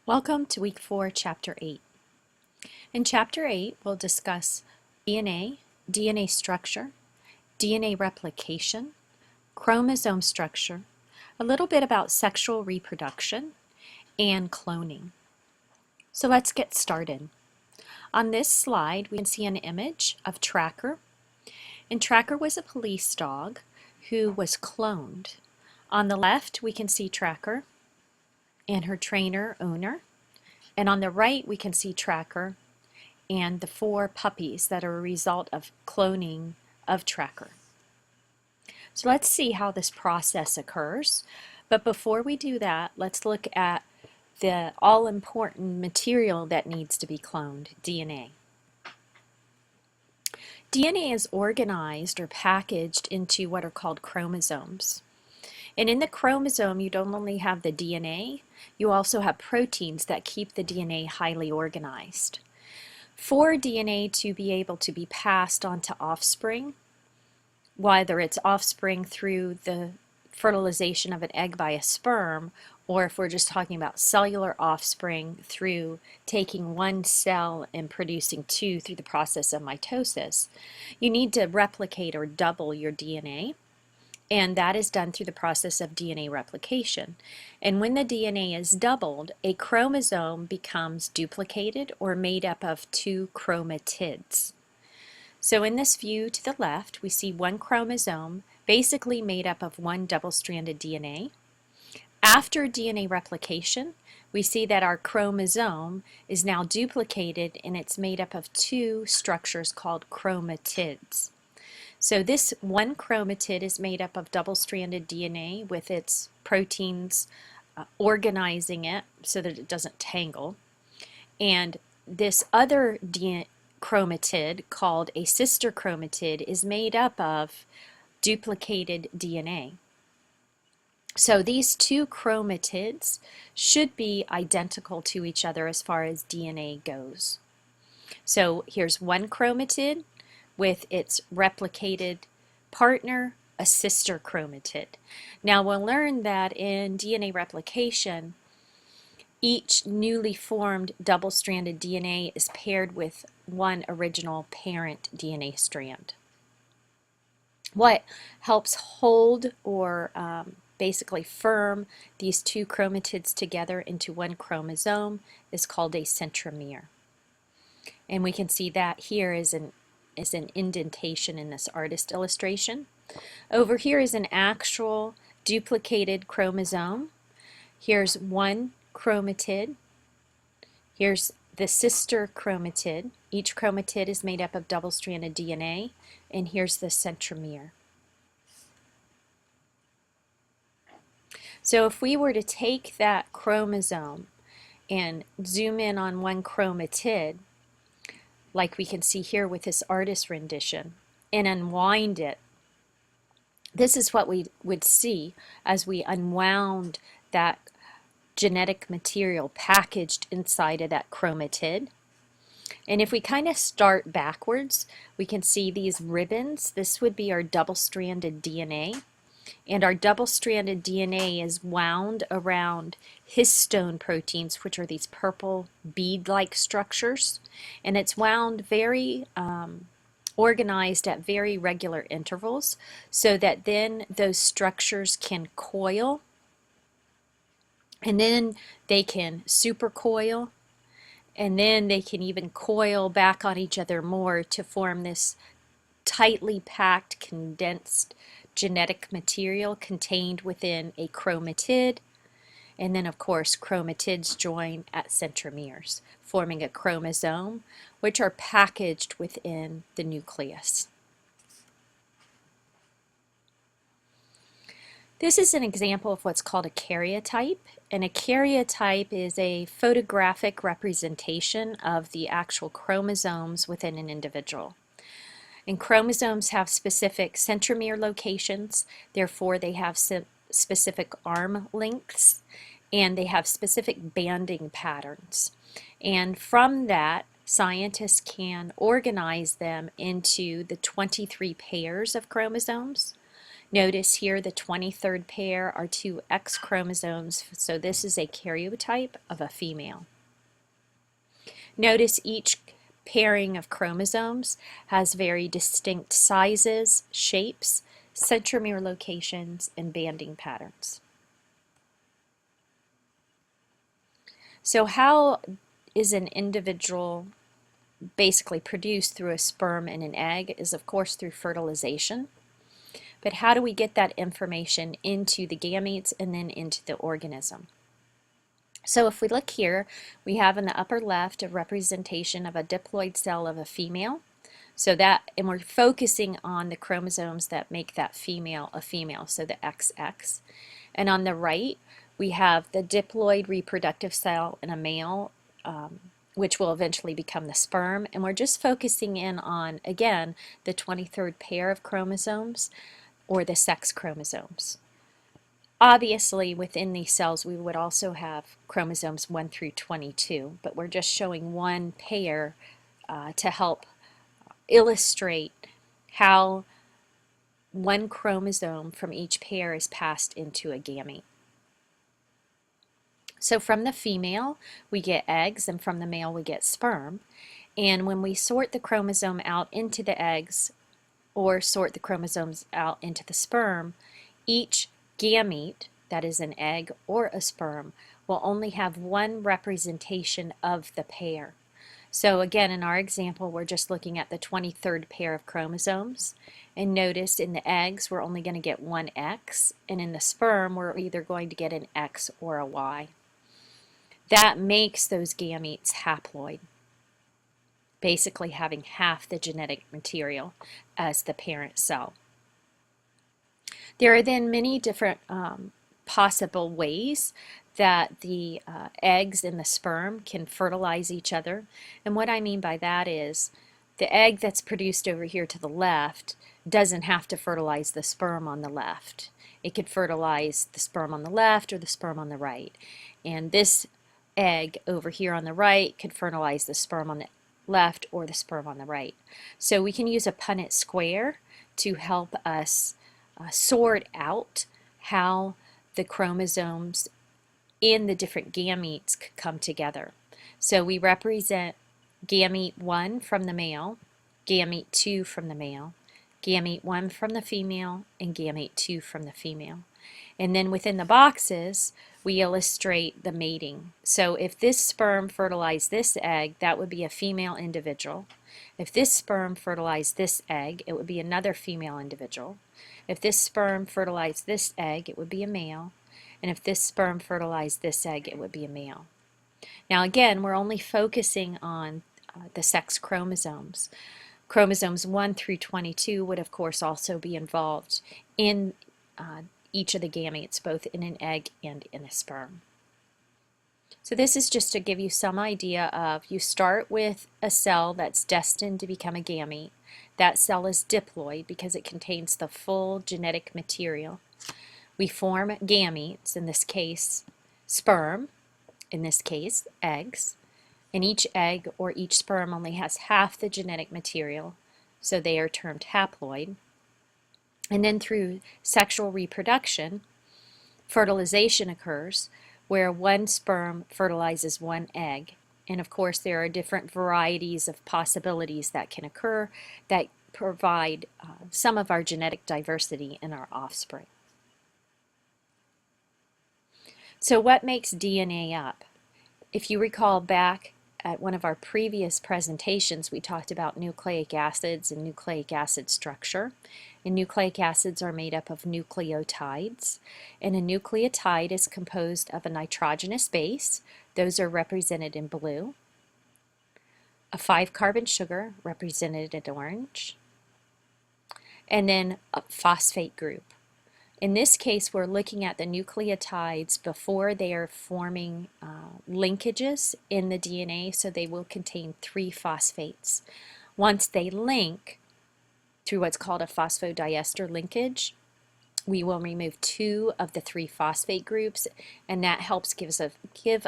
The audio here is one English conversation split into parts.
Welcome to Week 4, Chapter 8. In Chapter 8, we'll discuss DNA structure, DNA replication, chromosome structure, a little bit about sexual reproduction, and cloning. So let's get started. On this slide, we can see an image of Tracker. And Tracker was a police dog who was cloned. On the left, we can see Tracker and her trainer, Owner. And on the right, we can see Tracker and the 4 puppies that are a result of cloning of Tracker. So let's see how this process occurs. But before we do that, let's look at the all-important material that needs to be cloned, DNA. DNA is organized or packaged into what are called chromosomes. And in the chromosome, you don't only have the DNA, you also have proteins that keep the DNA highly organized. For DNA to be able to be passed on to offspring, whether it's offspring through the fertilization of an egg by a sperm, or if we're just talking about cellular offspring through taking one cell and producing 2 through the process of mitosis, you need to replicate or double your DNA. And that is done through the process of DNA replication. And when the DNA is doubled, a chromosome becomes duplicated or made up of 2 chromatids. So in this view to the left, we see one chromosome basically made up of one double-stranded DNA. After DNA replication, we see that our chromosome is now duplicated and it's made up of 2 structures called chromatids. So this one chromatid is made up of double-stranded DNA with its proteins organizing it so that it doesn't tangle. And this other chromatid, called a sister chromatid, is made up of duplicated DNA. So these 2 chromatids should be identical to each other as far as DNA goes. So here's one chromatid with its replicated partner, a sister chromatid. Now we'll learn that in DNA replication, each newly formed double-stranded DNA is paired with one original parent DNA strand. What helps hold or basically firm these 2 chromatids together into one chromosome is called a centromere. And we can see that here is an indentation in this artist illustration. Over here is an actual duplicated chromosome. Here's one chromatid. Here's the sister chromatid. Each chromatid is made up of double-stranded DNA. And here's the centromere. So if we were to take that chromosome and zoom in on one chromatid, like we can see here with this artist rendition, and unwind it, this is what we would see as we unwound that genetic material packaged inside of that chromatid. And if we kind of start backwards, we can see these ribbons. This would be our double-stranded DNA. And our double-stranded DNA is wound around histone proteins, which are these purple bead-like structures. And it's wound very organized at very regular intervals so that then those structures can coil. And then they can supercoil. And then they can even coil back on each other more to form this tightly packed, condensed genetic material contained within a chromatid. And then, of course, chromatids join at centromeres, forming a chromosome, which are packaged within the nucleus. This is an example of what's called a karyotype. And a karyotype is a photographic representation of the actual chromosomes within an individual. And chromosomes have specific centromere locations, therefore they have specific arm lengths, and they have specific banding patterns. And from that, scientists can organize them into the 23 pairs of chromosomes Notice here the 23rd pair are two X chromosomes, so this is a karyotype of a female. Notice each pairing of chromosomes has very distinct sizes, shapes, centromere locations, and banding patterns. So how is an individual basically produced through a sperm and an egg is of course through fertilization. But how do we get that information into the gametes and then into the organism? So if we look here, we have in the upper left a representation of a diploid cell of a female. So that, and we're focusing on the chromosomes that make that female a female, so the XX. And on the right, we have the diploid reproductive cell in a male, which will eventually become the sperm. And we're just focusing in on, again, the 23rd pair of chromosomes, or the sex chromosomes. Obviously, within these cells, we would also have chromosomes 1 through 22, but we're just showing one pair to help illustrate how one chromosome from each pair is passed into a gamete. So from the female, we get eggs, and from the male, we get sperm. And when we sort the chromosome out into the eggs, or sort the chromosomes out into the sperm, each gamete, that is an egg or a sperm, will only have one representation of the pair. So again, in our example, we're just looking at the 23rd pair of chromosomes. And notice in the eggs, we're only going to get one X, and in the sperm, we're either going to get an X or a Y. That makes those gametes haploid, basically having half the genetic material as the parent cell. There are then many different possible ways that the eggs and the sperm can fertilize each other. And what I mean by that is the egg that's produced over here to the left doesn't have to fertilize the sperm on the left. It could fertilize the sperm on the left or the sperm on the right. And this egg over here on the right could fertilize the sperm on the left or the sperm on the right. So we can use a Punnett square to help us sort out how the chromosomes in the different gametes could come together. So we represent gamete 1 from the male, gamete 2 from the male, gamete 1 from the female, and gamete 2 from the female. And then within the boxes, we illustrate the mating. So if this sperm fertilized this egg, that would be a female individual. If this sperm fertilized this egg, it would be another female individual. If this sperm fertilized this egg, it would be a male. And if this sperm fertilized this egg, it would be a male. Now again, we're only focusing on the sex chromosomes. Chromosomes 1 through 22 would of course also be involved in each of the gametes, both in an egg and in a sperm. So this is just to give you some idea of, you start with a cell that's destined to become a gamete. That cell is diploid because it contains the full genetic material. We form gametes, in this case sperm, in this case eggs, and each egg or each sperm only has half the genetic material, so they are termed haploid. And then through sexual reproduction, fertilization occurs where one sperm fertilizes one egg. And of course, there are different varieties of possibilities that can occur that provide some of our genetic diversity in our offspring. So what makes DNA up? If you recall back at one of our previous presentations, we talked about nucleic acids and nucleic acid structure. And nucleic acids are made up of nucleotides. And a nucleotide is composed of a nitrogenous base. Those are represented in blue. A 5-carbon sugar, represented in orange. And then a phosphate group. In this case, we're looking at the nucleotides before they are forming linkages in the DNA, so they will contain 3 phosphates. Once they link through what's called a phosphodiester linkage, we will remove 2 of the 3 phosphate groups, and that helps give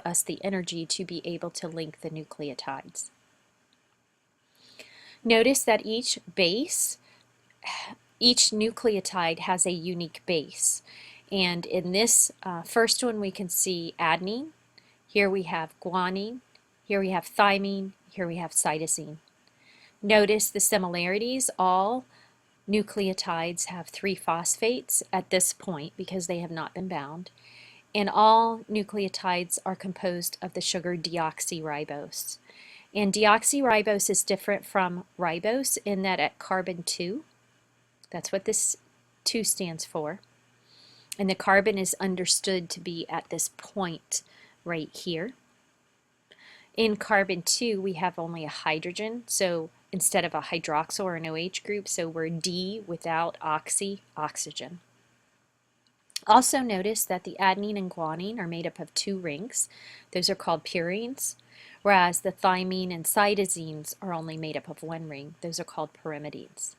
us the energy to be able to link the nucleotides. Notice that each base each nucleotide has a unique base. And in this first one, we can see adenine. Here we have guanine. Here we have thymine. Here we have cytosine. Notice the similarities. All nucleotides have 3 phosphates at this point because they have not been bound. And all nucleotides are composed of the sugar deoxyribose. And deoxyribose is different from ribose in that at carbon 2, that's what this 2 stands for. And the carbon is understood to be at this point right here. In carbon 2, we have only a hydrogen, so instead of a hydroxyl or an OH group, so we're D without oxygen. Also notice that the adenine and guanine are made up of 2 rings. Those are called purines, whereas the thymine and cytosines are only made up of 1 ring. Those are called pyrimidines.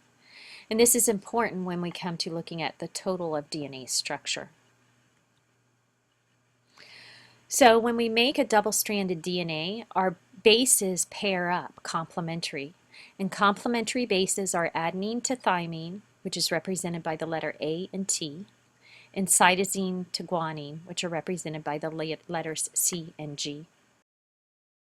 And this is important when we come to looking at the total of DNA structure. So when we make a double-stranded DNA, our bases pair up complementary. And complementary bases are adenine to thymine, which is represented by the letter A and T, and cytosine to guanine, which are represented by the letters C and G.